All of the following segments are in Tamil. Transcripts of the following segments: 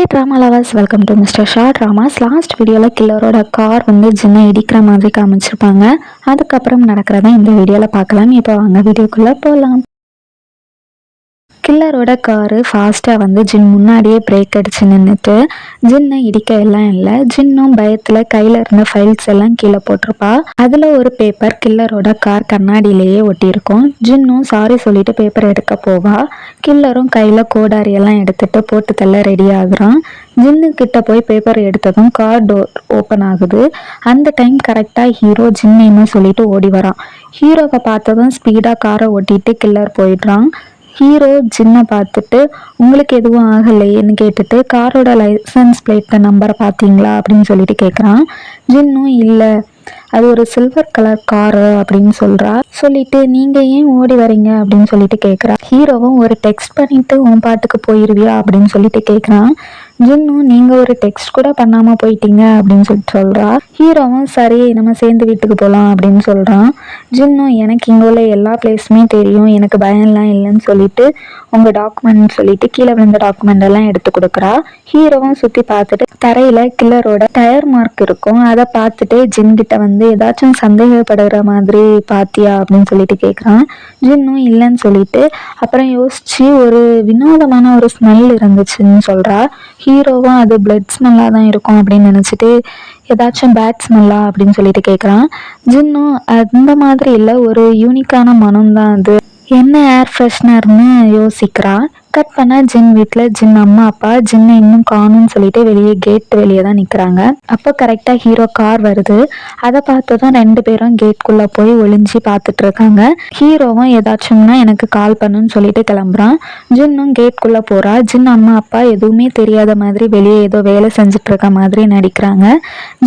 Drama lovers, welcome to mister Shah dramas. Last வீடியோவில் கில்லரோட கார் வந்து ஜின்னை இடிக்கிற மாதிரி காமிச்சிருப்பாங்க. அதுக்கப்புறம் நடக்கிறத இந்த வீடியோவில் பார்க்கலாம். இப்போ வாங்க வீடியோக்குள்ளே போகலாம். கில்லரோட காரு ஃபாஸ்ட்டாக வந்து ஜின் முன்னாடியே பிரேக் அடிச்சு நின்றுட்டு ஜின்னை இடிக்க எல்லாம் இல்லை. ஜின்னும் பயத்தில் கையில் இருந்த ஃபைல்ஸ் எல்லாம் கீழே போட்டிருப்பா. அதில் ஒரு பேப்பர் கில்லரோட கார் கண்ணாடியிலேயே ஒட்டியிருக்கும். ஜின்னும் சாரி சொல்லிட்டு பேப்பர் எடுக்க போவா. கில்லரும் கையில் கோடாரி எல்லாம் எடுத்துட்டு போட்டு தள்ள ரெடி ஆகுறான். ஜின்னு கிட்ட போய் பேப்பர் எடுத்ததும் கார் டோர் ஓப்பன் ஆகுது. அந்த டைம் கரெக்டாக ஹீரோ ஜின்னைன்னு சொல்லிட்டு ஓடி வரான். ஹீரோவை பார்த்ததும் ஸ்பீடாக காரை ஓட்டிட்டு கில்லர் போயிடுறான். ஹீரோ ஜின்னை பார்த்துட்டு உங்களுக்கு எதுவும் ஆகலையேன்னு கேட்டுட்டு காரோட லைசன்ஸ் பிளேட் நம்பரை பார்த்தீங்களா அப்படின்னு சொல்லிட்டு கேட்குறான். ஜின்னும் இல்லை, அது ஒரு சில்வர் கலர் காரு அப்படின்னு சொல்லிட்டு நீங்கள் ஏன் ஓடி வரீங்க அப்படின்னு சொல்லிட்டு கேட்குறா. ஹீரோவும் ஒரு டெக்ஸ்ட் பண்ணிட்டு உன் பாட்டுக்கு போயிடுவியா அப்படின்னு சொல்லிட்டு கேட்குறான். ஜின்னும் நீங்கள் ஒரு டெக்ஸ்ட் கூட பண்ணாமல் போயிட்டீங்க அப்படின்னு சொல்லிட்டு சொல்கிறா. ஹீரோவும் சரி நம்ம சேர்ந்து வீட்டுக்கு போகலாம் அப்படின்னு சொல்கிறான். ஜின்னும் எனக்கு இங்கே உள்ள எல்லா பிளேஸுமே தெரியும், எனக்கு பயம்லாம் இல்லைன்னு சொல்லிட்டு உங்கள் டாக்குமெண்ட் சொல்லிட்டு கீழே விழுந்த டாக்குமெண்ட் எல்லாம் எடுத்து கொடுக்குறா. ஹீரோவும் சுற்றி பார்த்துட்டு தரையில் கில்லரோட டயர் மார்க் இருக்கும். அதை பார்த்துட்டு ஜின் கிட்ட வந்து ஏதாச்சும் சந்தேகப்படுற மாதிரி பாத்தியா அப்படின்னு சொல்லிட்டு கேட்குறான். ஜின்னும் இல்லைன்னு சொல்லிட்டு அப்புறம் யோசிச்சு ஒரு வினோதமான ஒரு ஸ்மெல் இருந்துச்சுன்னு சொல்கிறா. ஹீரோவும் அது பிளட் ஸ்மெல்லாக தான் இருக்கும் அப்படின்னு நினச்சிட்டு ஏதாச்சும் பேட் ஸ்மெல்லா அப்படின்னு சொல்லிட்டு கேட்குறான். ஜின்னும் அந்த மாதிரி இல்லை, ஒரு யூனிக்கான மனம் தான் அது, என்ன ஏர் ஃப்ரெஷ்னர்னு யோசிக்கிறா. கட் பண்ண ஜின் வீட்டில் ஜின் அம்மா அப்பா ஜின்னை இன்னும் காணும்னு சொல்லிட்டு கேட் வெளியே தான் நிற்கிறாங்க. அப்போ கரெக்டாக ஹீரோ கார் வருது. அதை பார்த்ததும் ரெண்டு பேரும் கேட்குள்ளே போய் ஒளிஞ்சி பார்த்துட்டு இருக்காங்க. ஹீரோவும் ஏதாச்சும்னா எனக்கு கால் பண்ணுன்னு சொல்லிட்டு கிளம்புறான். ஜின்னும் கேட்குள்ளே போகிறா. ஜின் அம்மா அப்பா எதுவுமே தெரியாத மாதிரி வெளியே ஏதோ வேலை செஞ்சுட்டு இருக்க மாதிரி நடிக்கிறாங்க.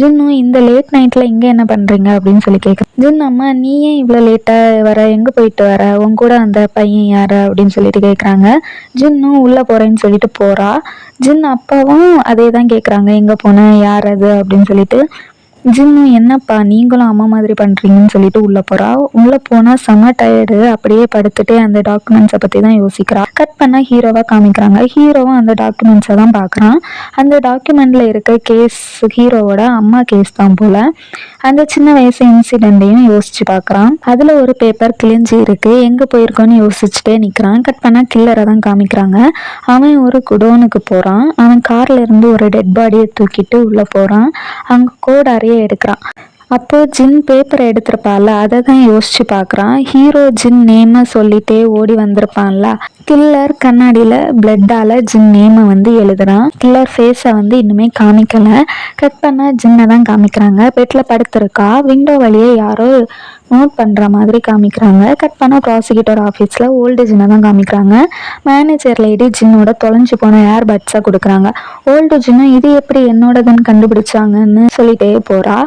ஜின்னும் இந்த லேட் நைட்டில் இங்கே என்ன பண்ணுறீங்க அப்படின்னு சொல்லி கேட்குறேன். ஜின் அம்மா நீ ஏன் இவ்வளோ லேட்டாக வர, எங்கே போயிட்டு வர, உன் கூட அந்த பையன் யார் அப்படின்னு சொல்லிட்டு கேட்குறாங்க. ஜின்னும் உள்ளே போகிறேன்னு சொல்லிட்டு போகிறா. ஜின் அப்பாவும் அதே தான் கேட்குறாங்க, எங்கே போனேன், யார் அது அப்படின்னு சொல்லிட்டு. ஜின்னும் என்னப்பா நீங்களும் அம்மா மாதிரி பண்ணுறீங்கன்னு சொல்லிட்டு உள்ளே போகிறா. உள்ளே போனால் செம டயர்டு, அப்படியே படுத்துட்டு அந்த டாக்குமெண்ட்ஸை பற்றி தான் யோசிக்கிறா. கட் பண்ணால் ஹீரோவாக காமிக்கிறாங்க. ஹீரோவும் அந்த டாக்குமெண்ட்ஸை தான் பார்க்குறான். அந்த டாக்குமெண்ட்டில் இருக்க கேஸ் ஹீரோவோட அம்மா கேஸ் தான் போல். அந்த சின்ன வயசு இன்சிடெண்ட்டையும் யோசிச்சு பார்க்குறான். அதில் ஒரு பேப்பர் கிழிஞ்சி இருக்குது, எங்கே போயிருக்கோன்னு யோசிச்சுட்டே நிற்கிறான். கட் பண்ணால் கில்லரை தான் காமிக்கிறாங்க. அவன் ஒரு குடோனுக்கு போகிறான். அவன் காரில் இருந்து ஒரு டெட் பாடியை தூக்கிட்டு உள்ளே போகிறான். அங்கே கோடாரியை எடுக்கிறான். அப்போ ஜின் பேப்பரை எடுத்திருப்பான்ல, அதை தான் யோசிச்சு பார்க்குறான். ஹீரோ ஜின் நேமை சொல்லிட்டே ஓடி வந்திருப்பான்ல. கில்லர் கண்ணாடியில் பிளட்டால் ஜின் நேமை வந்து எழுதுறான். கில்லர் ஃபேஸை வந்து இன்னுமே காமிக்கலை. கட் பண்ணால் ஜின்னை தான் காமிக்கிறாங்க. பெட்டில் படுத்திருக்கா. விண்டோ வழியே யாரோ நோட் பண்ணுற மாதிரி காமிக்கிறாங்க. கட் பண்ணால் ப்ராசிக்யூட்டர் ஆஃபீஸில் ஓல்டு ஜின்னை தான் காமிக்கிறாங்க. மேனேஜர் லேடி ஜின்னோட தொலைஞ்சு போன ஏர் பட்ஸை கொடுக்குறாங்க. ஓல்டு ஜின்னு இது எப்படி என்னோடதுன்னு கண்டுபிடிச்சாங்கன்னு சொல்லிட்டே போகிறா.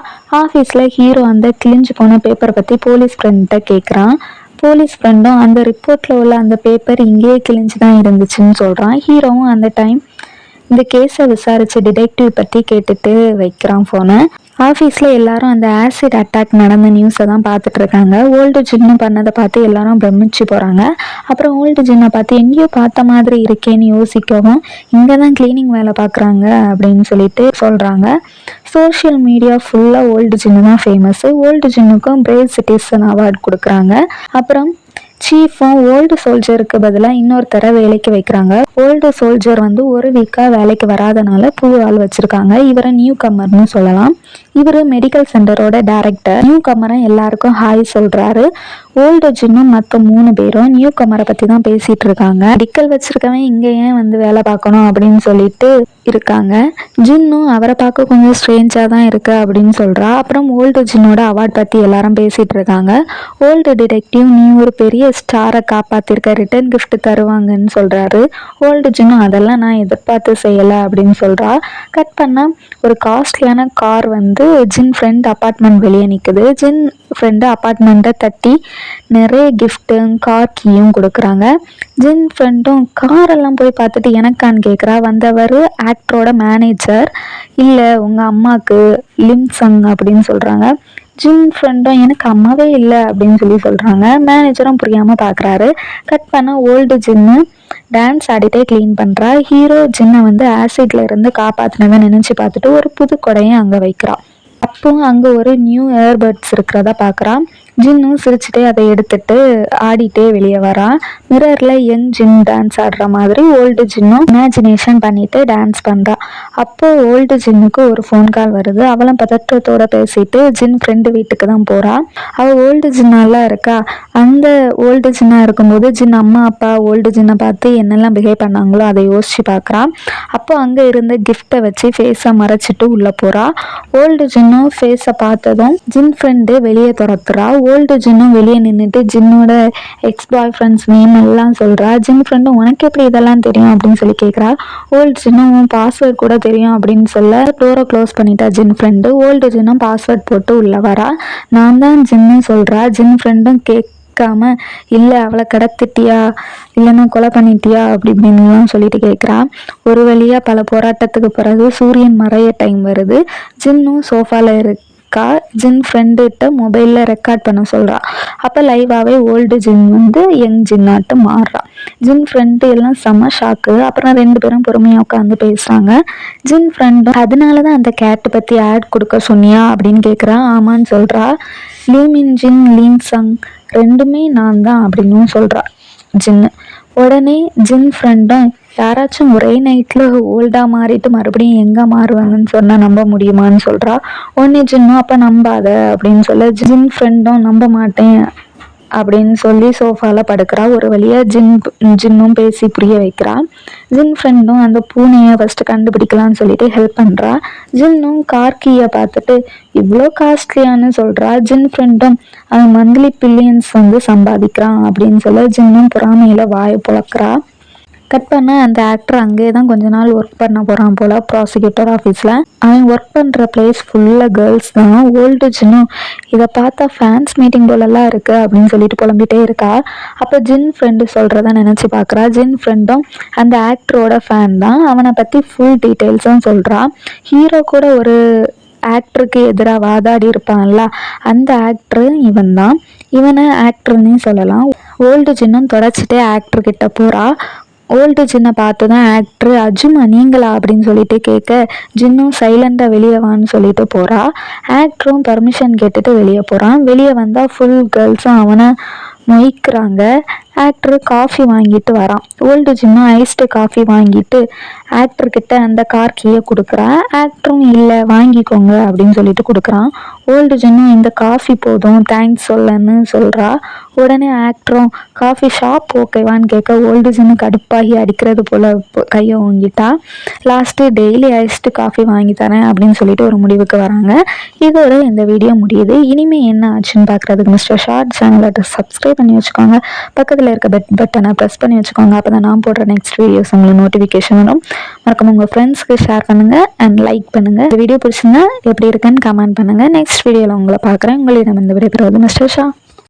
ஆஃபீஸில் ஹீரோ அந்த கிழிஞ்சு போன பேப்பரை பற்றி போலீஸ் ஃப்ரெண்ட்டை கேட்குறான். போலீஸ் ஃப்ரெண்டும் அந்த ரிப்போர்ட்டில் உள்ள அந்த பேப்பர் இங்கேயே கிழிஞ்சு தான் இருந்துச்சுன்னு சொல்கிறான். ஹீரோவும் அந்த டைம் இந்த கேஸை விசாரித்த டிடெக்டிவ் பற்றி கேட்டுட்டு வைக்கிறான் ஃபோனை. ஆஃபீஸில் எல்லாரும் அந்த ஆசிட் அட்டாக் நடந்த நியூஸை தான் பார்த்துட்டு இருக்காங்க. ஓல்டு ஜின்னு பண்ணதை பார்த்து எல்லாரும் பிரமிச்சு போகிறாங்க. அப்புறம் ஓல்டு ஜின்னை பார்த்து எங்கேயோ பார்த்த மாதிரி இருக்கேன்னு யோசிக்கவும் இங்கே தான் கிளீனிங் வேலை பார்க்குறாங்க அப்படின்னு சொல்லிட்டு சொல்கிறாங்க. சோஷியல் மீடியா ஃபுல்லாக ஓல்டு ஜின்னு தான் ஃபேமஸ்ஸு. ஓல்டு ஜின்னுக்கும் பிரேவ் சிட்டிசன் அவார்டு கொடுக்குறாங்க. அப்புறம் சீஃபும் ஓல்டு சோல்ஜருக்கு பதிலாக இன்னொருத்தரை வேலைக்கு வைக்கிறாங்க. ஓல்டு சோல்ஜர் வந்து ஒரு வீக்காக வேலைக்கு வராதனால புது ஆள் வச்சுருக்காங்க. இவரை நியூ கம்மர்னு சொல்லலாம். இவர் மெடிக்கல் சென்டரோட டைரக்டர். நியூ கம்மரை எல்லாருக்கும் ஹாய் சொல்கிறாரு. ஓல்டு ஜின்னும் மற்ற 3 பேரும் நியூ கம்மரை பற்றி தான் பேசிகிட்டு இருக்காங்க. மெடிக்கல் வச்சுருக்கவன் இங்கே ஏன் வந்து வேலை பார்க்கணும் அப்படின்னு சொல்லிட்டு இருக்காங்க. ஜின்னும் அவரை பார்க்க கொஞ்சம் ஸ்ட்ரேஞ்சாக தான் இருக்கு அப்படின்னு சொல்கிறா. அப்புறம் ஓல்டு ஜின்னோட அவார்ட் பற்றி எல்லாரும் பேசிகிட்டு இருக்காங்க. ஓல்டு டிடெக்டிவ் நீ ஒரு பெரிய ஸ்டாரை காப்பாற்றிருக்க, ரிட்டர்ன் கிஃப்ட் தருவாங்கன்னு சொல்கிறாரு. ஓல்டு ஜின்னும் அதெல்லாம் நான் எதிர்பார்த்து செய்யலை அப்படின்னு சொல்கிறா. கட் பண்ணால் ஒரு காஸ்ட்லியான கார் வந்து ஜின் ஃப்ரெண்ட் அப்பார்ட்மெண்ட் வெளியே நிற்குது. ஜின் ஃப்ரெண்டு அப்பார்ட்மெண்ட்டை தட்டி நிறைய கிஃப்ட்டும் கார் கீயும் கொடுக்குறாங்க. ஜின் ஃப்ரெண்டும் காரெல்லாம் போய் பார்த்துட்டு எனக்கான்னு கேட்குறா. வந்தவர் ஆக்டரோட மேனேஜர். இல்லை உங்கள் அம்மாவுக்கு லிம்சங் அப்படின்னு சொல்கிறாங்க. ஜின் ஃப்ரெண்டும் எனக்கு அம்மாவே இல்லை அப்படின்னு சொல்கிறாங்க. மேனேஜரும் புரியாமல் பார்க்குறாரு. கட் பண்ண ஓல்டு ஜின்னு டான்ஸ் ஆடிட்டே க்ளீன் பண்ணுறா. ஹீரோ ஜின்னை வந்து ஆசிட்ல இருந்து காப்பாற்றினதை நினச்சி பார்த்துட்டு ஒரு புது கொடையும் அங்கே வைக்கிறான். அப்போ அங்கே ஒரு நியூ ஏர்பட்ஸ் இருக்கிறத பார்க்குறான். ஜின்னும் சிரிச்சுட்டே அதை எடுத்துட்டு ஆடிட்டே வெளியே வரான். மிரரில் யங் ஜின் டான்ஸ் ஆடுற மாதிரி ஓல்டு ஜின்னும் இமேஜினேஷன் பண்ணிட்டு டான்ஸ் பண்ணுறான். அப்போ ஓல்டு ஜின்னுக்கு ஒரு ஃபோன் கால் வருது. அவளும் பதற்றத்தோட பேசிட்டு ஜின் ஃப்ரெண்டு வீட்டுக்கு தான் போகிறான். அவள் ஓல்டு ஜின்னாலாம் இருக்கா. அந்த ஓல்டு ஜின்னாக இருக்கும்போது ஜின் அம்மா அப்பா ஓல்டு ஜின்னை பார்த்து என்னெல்லாம் பிஹேவ் பண்ணாங்களோ அதை யோசிச்சு பார்க்குறான். அப்போ அங்கே இருந்த கிஃப்டை வச்சு ஃபேஸை மறைச்சிட்டு உள்ளே போகிறா. ஓல்டு ஜின்னும் ஃபேஸை பார்த்ததும் ஜின் ஃப்ரெண்டு வெளியே துரத்துறா. ஓல்டு ஜின்னும் வெளியே நின்றுட்டு ஜின்னோட எக்ஸ் பாய் ஃப்ரெண்ட்ஸ் நேம் எல்லாம் சொல்கிறா. ஜின் ஃப்ரெண்டும் உனக்கு எப்படி இதெல்லாம் தெரியும் அப்படின்னு சொல்லி கேட்குறா. ஓல்டு ஜின்னும் உன் பாஸ்வேர்ட் கூட தெரியும் அப்படின்னு சொல்ல டோரை க்ளோஸ் பண்ணிட்டா ஜின் ஃப்ரெண்டு. ஓல்டு ஜின்னும் பாஸ்வேர்ட் போட்டு உள்ளே வரா. நான் தான் ஜின்னு சொல்கிறா. ஜின் ஃப்ரெண்டும் கேட்காம இல்லை அவளை கடத்திட்டியா இல்லைன்னா கொலை பண்ணிட்டியா அப்படி இப்படின்னுலாம் சொல்லிட்டு கேட்குறா. ஒரு வழியாக பல போராட்டத்துக்கு பிறகு சூரியன் மறைய டைம் வருது. ஜின்னும் சோஃபாவில் ஜின் ஃப்ரெண்டுகிட்ட மொபைலில் ரெக்கார்ட் பண்ண சொல்கிறா. அப்போ லைவாகவே ஓல்டு ஜின் வந்து யங் ஜின்னாட்டு மாறுறா. ஜின் ஃப்ரெண்டு எல்லாம் செம்ம ஷாக்கு. அப்புறம் 2 பேரும் பொறுமையாக உட்காந்து பேசுகிறாங்க. ஜின் ஃப்ரெண்டும் அதனால தான் அந்த கேட்டு பற்றி ஆட் கொடுக்க சொன்னியா அப்படின்னு கேட்குறா. ஆமான்னு சொல்கிறா. லீமின் ஜின் லீன் சங் 2மே நான் தான் அப்படின்னு சொல்கிறா ஜின்னு. உடனே ஜின் ஃப்ரெண்டும் யாராச்சும் ஒரே நைட்டில் ஓல்டாக மாறிட்டு மறுபடியும் எங்கே மாறுவாங்கன்னு சொன்னால் நம்ப முடியுமான்னு சொல்கிறா. உடனே ஜின்னும் அப்போ நம்பாத அப்படின்னு சொல்ல ஜின் ஃப்ரெண்டும் நம்ப மாட்டேன் அப்படின்னு சொல்லி சோஃபாவில் படுக்கிறா. ஒரு வழியாக ஜின்னும் பேசி புரிய வைக்கிறா. ஜின் ஃப்ரெண்டும் அந்த பூனையை ஃபஸ்ட்டு கண்டுபிடிக்கலான்னு சொல்லிட்டு ஹெல்ப் பண்ணுறா. ஜின்னும் கார்கியை பார்த்துட்டு இவ்வளோ காஸ்ட்லியான்னு சொல்கிறா. ஜின் ஃப்ரெண்டும் அவன் மந்த்லி பில்லியன்ஸ் வந்து சம்பாதிக்கிறான் அப்படின்னு சொல்ல ஜின்னும் பொறாமையில் வாயை புழக்கிறா. கட் பண்ண அந்த ஆக்டர் அங்கேயே தான் கொஞ்ச நாள் ஒர்க் பண்ண போகிறான் போல் ப்ராசிக்யூட்டர் ஆஃபீஸில். அவன் ஒர்க் பண்ணுற பிளேஸ் ஃபுல்லாக கேர்ள்ஸ் தான். ஓல்டு ஜின்னும் இதை பார்த்தா ஃபேன்ஸ் மீட்டிங் போலலாம் இருக்குது அப்படின்னு சொல்லிட்டு புலம்பிகிட்டே இருக்கா. அப்போ ஜின் ஃப்ரெண்டு சொல்கிறத நினச்சி பார்க்குறா. ஜின் ஃப்ரெண்டும் அந்த ஆக்டரோட ஃபேன் தான். அவனை பற்றி ஃபுல் டீட்டெயில்ஸும் சொல்கிறான். ஹீரோ கூட ஒரு ஆக்டருக்கு எதிராக வாதாடி இருப்பான்ல அந்த ஆக்டரு இவன் தான். இவனை ஆக்டர்னே சொல்லலாம். ஓல்டு ஜின்னும் தொடச்சிட்டே ஆக்டர்கிட்ட போகிறா. ஓல்டு ஜின்னை பார்த்து தான் ஆக்டர் அஜுமா நீங்களா அப்படின்னு சொல்லிட்டு கேட்க ஜின்னும் சைலண்டாக வெளியே வான்னு சொல்லிட்டு போகிறா. ஆக்டரும் பர்மிஷன் கேட்டுட்டு வெளியே போகிறான். வெளியே வந்தால் ஃபுல் கேர்ள்ஸும் அவனை மொய்க்கிறாங்க. ஆக்டர் காஃபி வாங்கிட்டு வரான். ஓல்டு ஜின்னும் ஐஸ்டு காஃபி வாங்கிட்டு ஆக்டர்கிட்ட அந்த கார் கீயை கொடுக்குறா. ஆக்டரும் இல்லை வாங்கிக்கோங்க அப்படின்னு சொல்லிட்டு கொடுக்குறான். ஓல்டு ஜின்னும் இந்த காஃபி போதும் தேங்க்ஸ் சொல்லன்னு சொல்கிறா. உடனே ஆக்டரும் காஃபி ஷாப் ஓகேவான்னு கேட்க ஓல்டு ஜின்னு கடுப்பாகி அடிக்கிறது போல் கையை ஓங்கிட்டா. லாஸ்ட்டு டெய்லி ஐஸ்டு காஃபி வாங்கி தரேன் அப்படின்னு சொல்லிட்டு ஒரு முடிவுக்கு வராங்க. இதோட இந்த வீடியோ முடியுது. இனிமேல் என்ன ஆச்சுன்னு பார்க்குறதுக்கு மிஸ்டர் ஷார்ட் சேனலை சப்ஸ்கிரைப் பண்ணி வச்சுக்கோங்க. பக்கத்தில் இருக்க பட்டனை ப்ரெஸ் பண்ணி வச்சுக்கோங்க. அப்போ தான் நான் போடுற நெக்ஸ்ட் வீடியோஸ் உங்களுக்கு நோட்டிஃபிகேஷன் வரும். மறக்காம உங்கள் ஃப்ரெண்ட்ஸ்க்கு ஷேர் பண்ணுங்கள் அண்ட் லைக் பண்ணுங்கள். இந்த வீடியோ பிடிச்சிருந்தா எப்படி இருக்குன்னு கமெண்ட் பண்ணுங்கள். நெக்ஸ்ட் வீடியோவில் உங்களை பார்க்குறேன். உங்களிடம் இந்த விடைபெறுவது மிஸ்டர் ஷா.